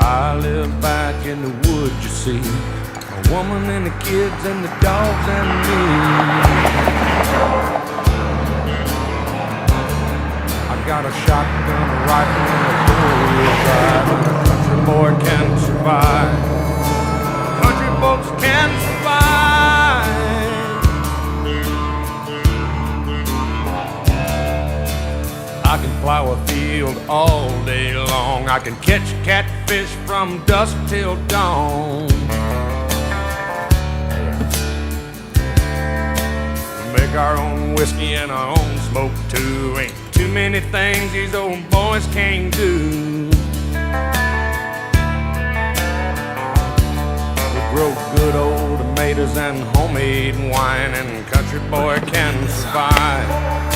I live back in the woods, you see. A woman and the kids and the dogs and me. I got a shotgun, a rifle, and a four-wheel drive, and a country boy can survive. Country folks can survive. I can plow a field all day long. I can catch catfish from dusk till dawn. Make our own whiskey and our own smoke too. Ain't too many things these old boys can't do. We grow good old tomatoes and homemade wine, and country boy can survive.